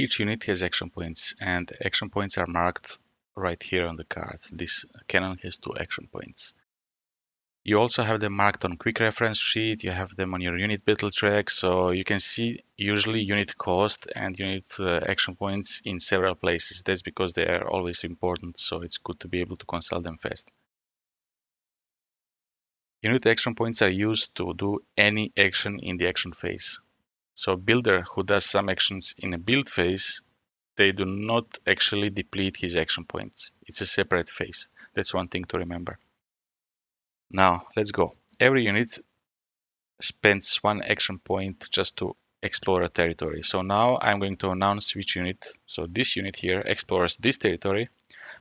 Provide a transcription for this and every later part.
Each unit has action points, and action points are marked right here on the card. This cannon has 2 action points. You also have them marked on quick reference sheet. You have them on your unit battle track, so you can see usually unit cost and unit action points in several places. That's because they are always important, so it's good to be able to consult them fast. Unit action points are used to do any action in the action phase. So a builder who does some actions in a build phase, they do not actually deplete his action points. It's a separate phase. That's one thing to remember. Now, let's go. Every unit spends 1 action point just to explore a territory. So now I'm going to announce which unit. So this unit here explores this territory.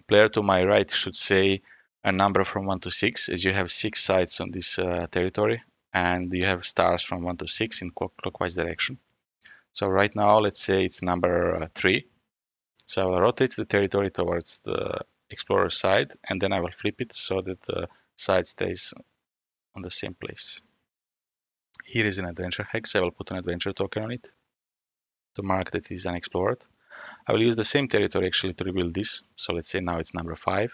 Player to my right should say a number from 1 to 6, as you have 6 sides on this territory, and you have stars from 1 to 6 in clockwise direction. So right now, let's say it's number 3. So I will rotate the territory towards the explorer side, and then I will flip it so that the side stays on the same place. Here is an adventure hex. I will put an adventure token on it to mark that it is unexplored. I will use the same territory actually to rebuild this. So let's say now it's number 5.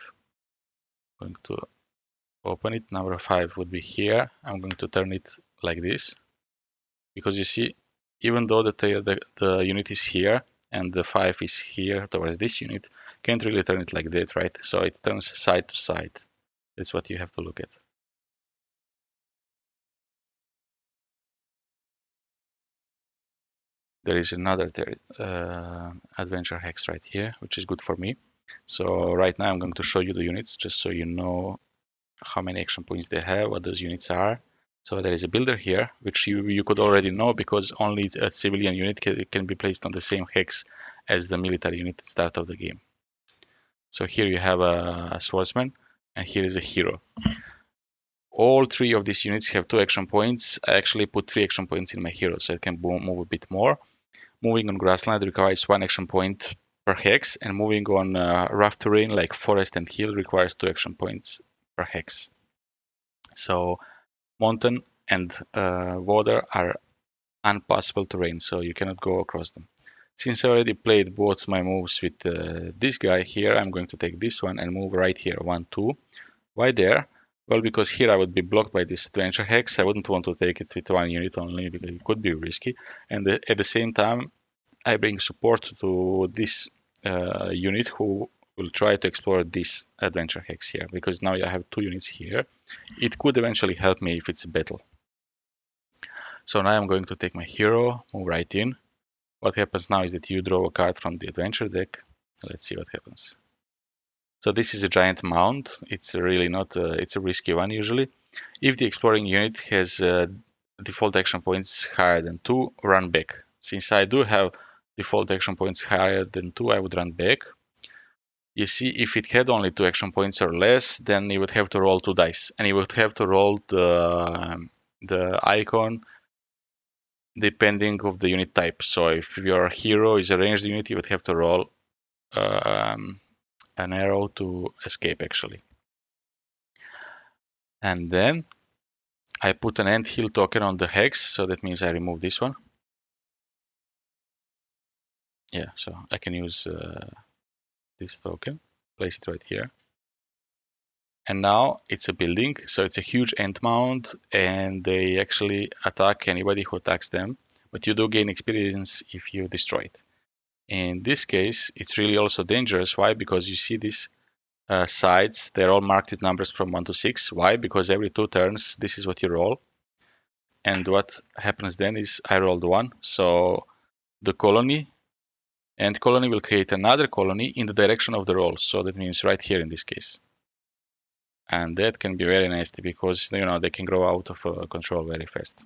I'm going to open it. Number 5 would be here. I'm going to turn it like this, because you see, even though the unit is here and the 5 is here towards this unit, can't really turn it like that, right? So it turns side to side. That's what you have to look at. There is another adventure hex right here, which is good for me. So right now I'm going to show you the units just so you know how many action points they have, what those units are. So there is a builder here, which you could already know because only a civilian unit can be placed on the same hex as the military unit at the start of the game. So here you have a swordsman, and here is a hero. All 3 of these units have 2 action points. I actually put 3 action points in my hero, so it can move a bit more. Moving on grassland requires 1 action point per hex, and moving on rough terrain like forest and hill requires 2 action points per hex. So mountain and water are unpassable terrain, so you cannot go across them. Since I already played both my moves with this guy here, I'm going to take this one and move right here, 1, 2. Why there? Well, because here I would be blocked by this adventure hex. I wouldn't want to take it with 1 unit only because it could be risky. And at the same time, I bring support to this unit who will try to explore this adventure hex here, because now I have 2 units here. It could eventually help me if it's a battle. So now I'm going to take my hero, move right in. What happens now is that you draw a card from the adventure deck. Let's see what happens. So this is a giant mound. It's really not, it's a risky one usually. If the exploring unit has default action points higher than 2, run back. Since I do have default action points higher than 2, I would run back. You see, if it had only 2 action points or less, then you would have to roll 2 dice. And you would have to roll the icon depending of the unit type. So if your hero is a ranged unit, you would have to roll an arrow to escape actually. And then I put an end heal token on the hex, so that means I remove this one. Yeah, so I can use this token, place it right here. And now it's a building, so it's a huge end mound, and they actually attack anybody who attacks them, but you do gain experience if you destroy it. In this case, it's really also dangerous. Why? Because you see these sides, they're all marked with numbers from 1 to 6. Why? Because every 2 turns, this is what you roll. And what happens then is I rolled 1, so the colony will create another colony in the direction of the roll. So that means right here in this case. And that can be very nasty because, you know, they can grow out of control very fast.